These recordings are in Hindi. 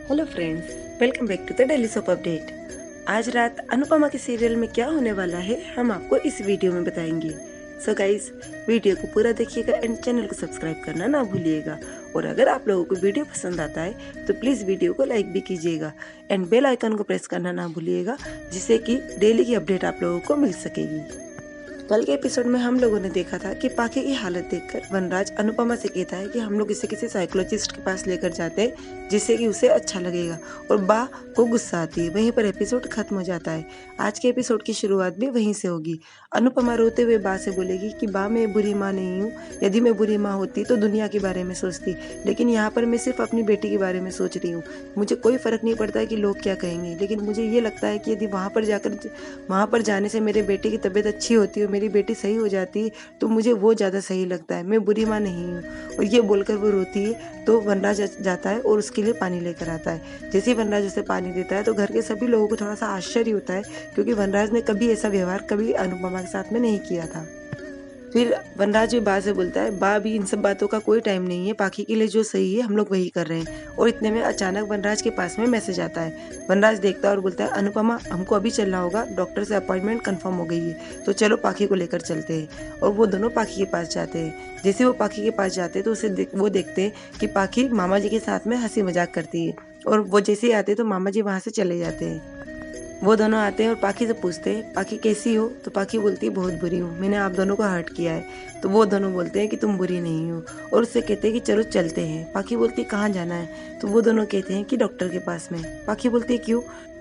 Hello friends, welcome back to the daily soap update. आज रात अनुपमा के सीरियल में क्या होने वाला है हम आपको इस वीडियो में बताएंगे। सो गाइस, वीडियो को पूरा देखिएगा एंड चैनल को सब्सक्राइब करना ना भूलिएगा। और अगर आप लोगों को वीडियो पसंद आता है तो प्लीज़ वीडियो को लाइक भी कीजिएगा एंड बेल आइकन को प्रेस करना ना भूलिएगा, जिससे कि डेली की अपडेट आप लोगों को मिल सकेगी। कल के एपिसोड में हम लोगों ने देखा था कि पाखी की हालत देखकर वनराज अनुपमा से कहता है कि हम लोग इसे किसी साइकोलॉजिस्ट के पास लेकर जाते हैं जिससे कि उसे अच्छा लगेगा, और बा को गुस्सा आती है। वहीं पर एपिसोड खत्म हो जाता है। आज के एपिसोड की शुरुआत भी वहीं से होगी। अनुपमा रोते हुए बा से बोलेगी कि बा, मैं बुरी माँ नहीं हूँ, यदि मैं बुरी माँ होती तो दुनिया के बारे में सोचती, लेकिन यहाँ पर मैं सिर्फ अपनी बेटी के बारे में सोच रही हूँ। मुझे कोई फर्क नहीं पड़ता है कि लोग क्या कहेंगे, लेकिन मुझे ये लगता है कि यदि वहाँ पर जाने से मेरे बेटे की तबीयत अच्छी होती है, मेरी बेटी सही हो जाती है, तो मुझे वो ज़्यादा सही लगता है। मैं बुरी माँ नहीं हूँ। और ये बोलकर वो रोती है तो वनराज जाता है और उसके लिए पानी लेकर आता है। जैसे ही वनराज उसे पानी देता है तो घर के सभी लोगों को थोड़ा सा आश्चर्य होता है, क्योंकि वनराज ने कभी ऐसा व्यवहार कभी अनुपमा के साथ में नहीं किया था। फिर वनराज भी बा से बोलता है, बा, भी इन सब बातों का कोई टाइम नहीं है, पाखी के लिए जो सही है हम लोग वही कर रहे हैं। और इतने में अचानक वनराज के पास में मैसेज आता है। वनराज देखता है और बोलता है, अनुपमा, हमको अभी चलना होगा, डॉक्टर से अपॉइंटमेंट कंफर्म हो गई है, तो चलो पाखी को लेकर चलते हैं। और वो दोनों पाखी के पास जाते हैं। जैसे वो पाखी के पास जाते हैं तो वो देखते हैं कि पाखी मामा जी के साथ में हंसी मजाक करती है, और वो जैसे ही आते हैं तो मामा जी वहाँ से चले जाते हैं। वो दोनों आते हैं और पाखी से पूछते हैं, पाखी कैसी हो? तो पाखी बोलती है, बहुत बुरी हूँ, मैंने आप दोनों को हर्ट किया है। तो वो दोनों बोलते हैं कि तुम बुरी नहीं हो, और उससे कहते हैं कि चलो चलते हैं। पाखी बोलती है, कहाँ जाना है? तो वो दोनों कहते हैं कि डॉक्टर के पास में। पाखी बोलती है, क्यों?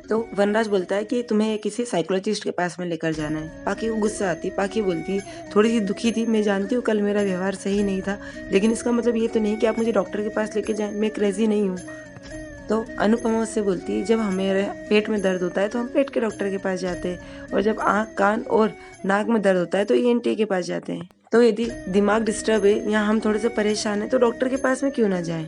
तो वनराज बोलता है कि तुम्हें किसी साइकोलॉजिस्ट के पास में लेकर जाना है। पाखी को गुस्सा आती है। पाखी बोलती है, थोड़ी सी दुखी थी, मैं जानती हूँ कल मेरा व्यवहार सही नहीं था, लेकिन इसका मतलब ये तो नहीं कि आप मुझे डॉक्टर के पास लेके जाएं, मैं क्रेजी नहीं हूँ। तो अनुपमा उससे बोलती है, जब हमें पेट में दर्द होता है तो हम पेट के डॉक्टर के पास जाते हैं, और जब आँख, कान और नाक में दर्द होता है तो ईएनटी के पास जाते हैं। तो यदि दिमाग डिस्टर्ब है या हम थोड़े से परेशान हैं तो डॉक्टर के पास में क्यों ना जाएं?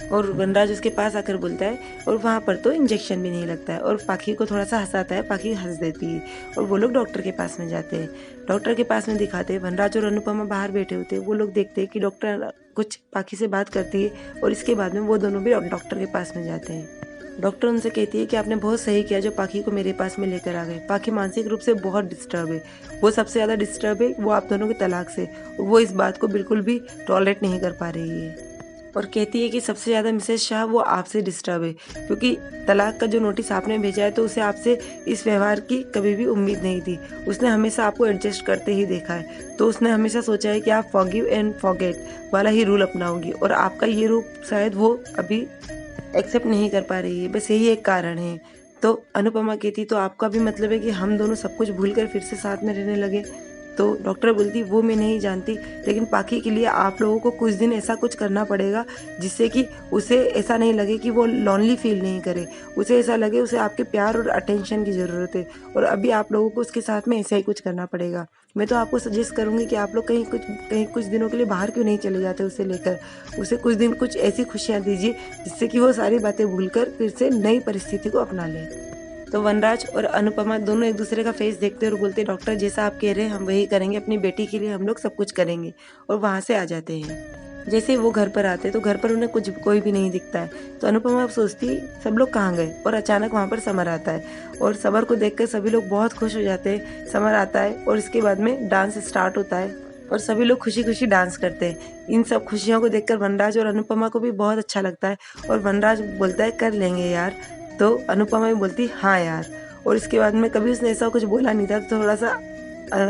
और वनराज उसके पास आकर बोलता है, और वहाँ पर तो इंजेक्शन भी नहीं लगता है। और पाखी को थोड़ा सा हंसाता है। पाखी हंस देती है और वो लोग डॉक्टर के पास में जाते हैं। डॉक्टर के पास में दिखाते हैं, वनराज और अनुपमा बाहर बैठे होते हैं। वो लोग देखते हैं कि डॉक्टर कुछ पाखी से बात करती है, और इसके बाद में वो दोनों भी डॉक्टर के पास में जाते हैं। डॉक्टर उनसे कहती है कि आपने बहुत सही किया जो पाखी को मेरे पास में लेकर आ गए। पाखी मानसिक रूप से बहुत डिस्टर्ब है, वो सबसे ज़्यादा डिस्टर्ब है वो आप दोनों के तलाक से, और वो इस बात को बिल्कुल भी टॉलरेट नहीं कर पा रही है। और कहती है कि सबसे ज़्यादा मिसेस शाह वो आपसे डिस्टर्ब है, क्योंकि तलाक का जो नोटिस आपने भेजा है तो उसे आपसे इस व्यवहार की कभी भी उम्मीद नहीं थी। उसने हमेशा आपको एडजस्ट करते ही देखा है, तो उसने हमेशा सोचा है कि आप फॉरगिव एंड फॉरगेट वाला ही रूल अपनाओगी, और आपका ये रूप शायद वो अभी एक्सेप्ट नहीं कर पा रही है, बस यही एक कारण है। तो अनुपमा कहती, तो आपका भी मतलब है कि हम दोनों सब कुछ भूलकर फिर से साथ में रहने लगे? तो डॉक्टर बोलती, वो मैं नहीं जानती, लेकिन पाखी के लिए आप लोगों को कुछ दिन ऐसा कुछ करना पड़ेगा जिससे कि उसे ऐसा नहीं लगे कि वो लॉनली फील नहीं करे, उसे ऐसा लगे उसे आपके प्यार और अटेंशन की ज़रूरत है, और अभी आप लोगों को उसके साथ में ऐसा ही कुछ करना पड़ेगा। मैं तो आपको सजेस्ट करूँगी कि आप लोग कहीं कुछ दिनों के लिए बाहर क्यों नहीं चले जाते उसे लेकर। उसे कुछ दिन कुछ ऐसी खुशियाँ दीजिए जिससे कि वो सारी बातें भूलकर फिर से नई परिस्थिति को अपना ले। तो वनराज और अनुपमा दोनों एक दूसरे का फेस देखते और बोलते, डॉक्टर जैसा आप कह रहे हैं हम वही करेंगे, अपनी बेटी के लिए हम लोग सब कुछ करेंगे। और वहाँ से आ जाते हैं। जैसे वो घर पर आते तो घर पर उन्हें कोई भी नहीं दिखता है। तो अनुपमा सोचती, सब लोग कहाँ गए? और अचानक वहाँ पर समर आता है, और समर को देखकर सभी लोग बहुत खुश हो जाते हैं। समर आता है और इसके बाद में डांस स्टार्ट होता है, और सभी लोग खुशी खुशी डांस करते हैं। इन सब खुशियों को देखकर वनराज और अनुपमा को भी बहुत अच्छा लगता है, और वनराज बोलता है, कर लेंगे यार। तो अनुपमा भी बोलती, हाँ यार। और इसके बाद में कभी उसने ऐसा कुछ बोला नहीं था, तो थोड़ा सा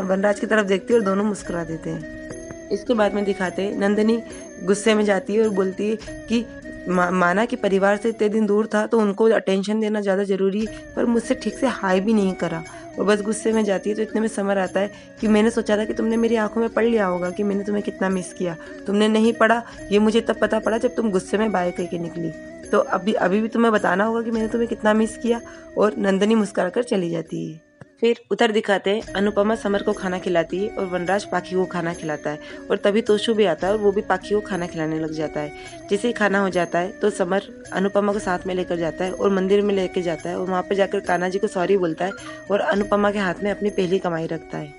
वनराज की तरफ देखती है और दोनों मुस्कुरा देते हैं। इसके बाद में दिखाते हैं, नंदिनी गुस्से में जाती है और बोलती है कि माना कि परिवार से इतने दिन दूर था तो उनको अटेंशन देना ज़्यादा ज़रूरी, पर मुझसे ठीक से हाई भी नहीं करा। और बस गुस्से में जाती है। तो इतने में समर आता है कि मैंने सोचा था कि तुमने मेरी आंखों में पढ़ लिया होगा कि मैंने तुम्हें कितना मिस किया, तुमने नहीं पढ़ा। ये मुझे तब पता पड़ा जब तुम गुस्से में बाय कह के निकली, तो अभी भी तुम्हें बताना होगा कि मैंने तुम्हें कितना मिस किया। और नंदिनी मुस्कुरा कर चली जाती है। फिर उधर दिखाते हैं, अनुपमा समर को खाना खिलाती है और वनराज पाखी को खाना खिलाता है, और तभी तोशु भी आता है और वो भी पाखी को खाना खिलाने लग जाता है। जैसे ही खाना हो जाता है तो समर अनुपमा को साथ में लेकर जाता है और मंदिर में लेकर जाता है, और वहाँ पर जाकर कान्हा जी को सॉरी बोलता है और अनुपमा के हाथ में अपनी पहली कमाई रखता है।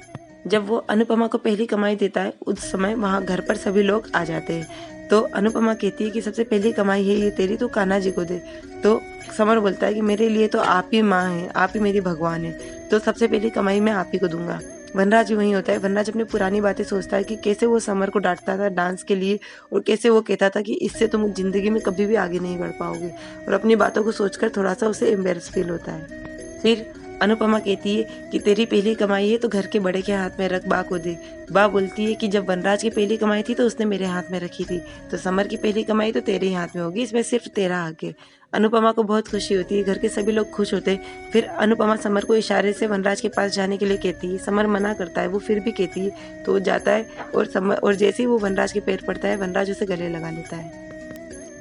जब वो अनुपमा को पहली कमाई देता है उस समय वहाँ घर पर सभी लोग आ जाते हैं। तो अनुपमा कहती है कि सबसे पहली कमाई है ये तेरी, तो कान्हा जी को दे। तो समर बोलता है कि मेरे लिए तो आप ही माँ हैं, आप ही मेरी भगवान है, तो सबसे पहली कमाई मैं आप ही को दूंगा। वनराज भी वहीं होता है। वनराज अपनी पुरानी बातें सोचता है कि कैसे वो समर को डांटता था डांस के लिए, और कैसे वो कहता था कि इससे तुम जिंदगी में कभी भी आगे नहीं बढ़ पाओगे, और अपनी बातों को सोचकर थोड़ा सा उसे एम्बेरस फील होता है। फिर अनुपमा कहती है कि तेरी पहली कमाई है तो घर के बड़े के हाथ में रख, बा को दे। बा बोलती है कि जब वनराज की पहली कमाई थी तो उसने मेरे हाथ में रखी थी, तो समर की पहली कमाई तो तेरे ही हाथ में होगी, इसमें सिर्फ तेरा हक है। अनुपमा को बहुत खुशी होती है, घर के सभी लोग खुश होते हैं। फिर अनुपमा समर को इशारे से वनराज के पास जाने के लिए कहती है। समर मना करता है, वो फिर भी कहती है, तो वो जाता है और जैसे ही वो वनराज के पैर पड़ता है, वनराज उसे गले लगा लेता है।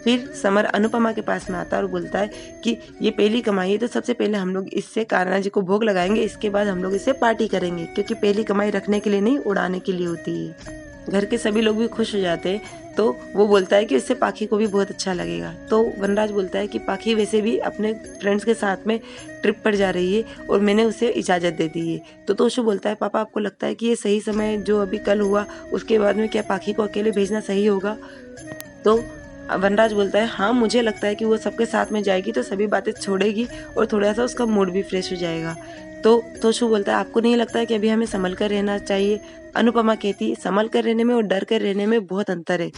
फिर समर अनुपमा के पास में आता है और बोलता है कि ये पहली कमाई है, तो सबसे पहले हम लोग इससे कान्हा जी को भोग लगाएंगे, इसके बाद हम लोग इससे पार्टी करेंगे, क्योंकि पहली कमाई रखने के लिए नहीं, उड़ाने के लिए होती है। घर के सभी लोग भी खुश हो जाते हैं, तो वो बोलता है कि इससे पाखी को भी बहुत अच्छा लगेगा। तो वनराज बोलता है कि पाखी वैसे भी अपने फ्रेंड्स के साथ में ट्रिप पर जा रही है और मैंने उसे इजाज़त दे दी है। तो तोशु बोलता है, पापा आपको लगता है कि ये सही समय जो अभी कल हुआ उसके बाद में क्या पाखी को अकेले भेजना सही होगा? तो वनराज बोलता है, हाँ मुझे लगता है कि वो सबके साथ में जाएगी तो सभी बातें छोड़ेगी और थोड़ा सा उसका मूड भी फ्रेश हो जाएगा। तो तोशु बोलता है, आपको नहीं लगता है कि अभी हमें संभल कर रहना चाहिए? अनुपमा कहती है, संभल कर रहने में और डर कर रहने में बहुत अंतर है।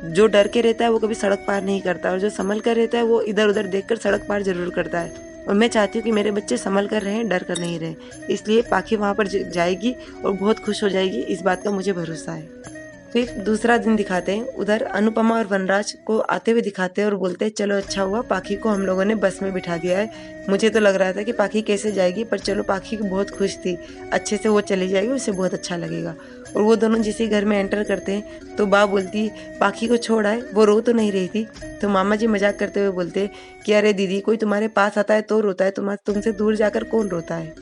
जो डर के रहता है वो कभी सड़क पार नहीं करता, और जो संभल कर रहता है वो इधर उधर देखकर सड़क पार जरूर करता है। और मैं चाहती हूँ कि मेरे बच्चे संभल कर रहें, डर कर नहीं रहें। इसलिए पाखी वहाँ पर जाएगी और बहुत खुश हो जाएगी, इस बात का मुझे भरोसा है। फिर दूसरा दिन दिखाते हैं। उधर अनुपमा और वनराज को आते हुए दिखाते हैं और बोलते हैं, चलो अच्छा हुआ पाखी को हम लोगों ने बस में बिठा दिया है। मुझे तो लग रहा था कि पाखी कैसे जाएगी, पर चलो पाखी बहुत खुश थी, अच्छे से वो चली जाएगी, उसे बहुत अच्छा लगेगा। और वो दोनों जिस घर में एंटर करते हैं तो बा बोलती है, पाखी को छोड़ आए, वो रो तो नहीं रही थी। तो मामा जी मजाक करते हुए बोलते हैं कि अरे दीदी, कोई तुम्हारे पास आता है तो रोता है, तुमसे दूर जाकर कौन रोता है?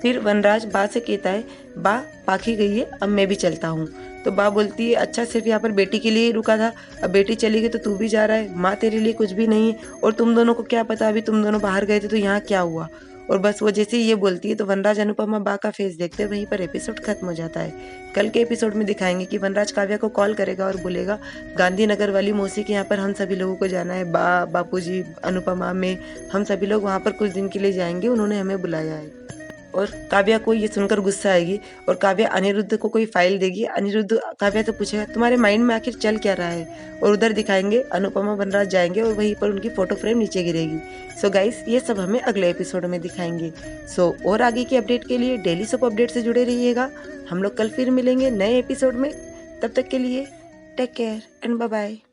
फिर वनराज बा से कहता है, बा पाखी गई है, अब मैं भी चलता हूँ। तो बा बोलती है, अच्छा सिर्फ यहाँ पर बेटी के लिए ही रुका था, अब बेटी चली गई तो तू भी जा रहा है? माँ तेरे लिए कुछ भी नहीं है, और तुम दोनों को क्या पता अभी तुम दोनों बाहर गए थे तो यहाँ क्या हुआ? और बस वो जैसे ही ये बोलती है तो वनराज अनुपमा बा का फेस देखते वहीं पर एपिसोड खत्म हो जाता है। कल के एपिसोड में दिखाएंगे कि वनराज काव्या को कॉल करेगा और बोलेगा, गांधीनगर वाली मौसी के यहाँ पर हम सभी लोगों को जाना है, बा, बापूजी, अनुपमा, में हम सभी लोग वहाँ पर कुछ दिन के लिए जाएंगे, उन्होंने हमें बुलाया है। और काव्या को ये सुनकर गुस्सा आएगी और काव्या अनिरुद्ध को कोई फाइल देगी। अनिरुद्ध काव्या से पूछेगा, तुम्हारे माइंड में आखिर चल क्या रहा है? और उधर दिखाएंगे अनुपमा वनराज जाएंगे और वहीं पर उनकी फोटो फ्रेम नीचे गिरेगी। सो गाइस, ये सब हमें अगले एपिसोड में दिखाएंगे। सो और आगे की अपडेट के लिए डेली सोप अपडेट से जुड़े रहिएगा। हम लोग कल फिर मिलेंगे नए एपिसोड में। तब तक के लिए take care and bye bye.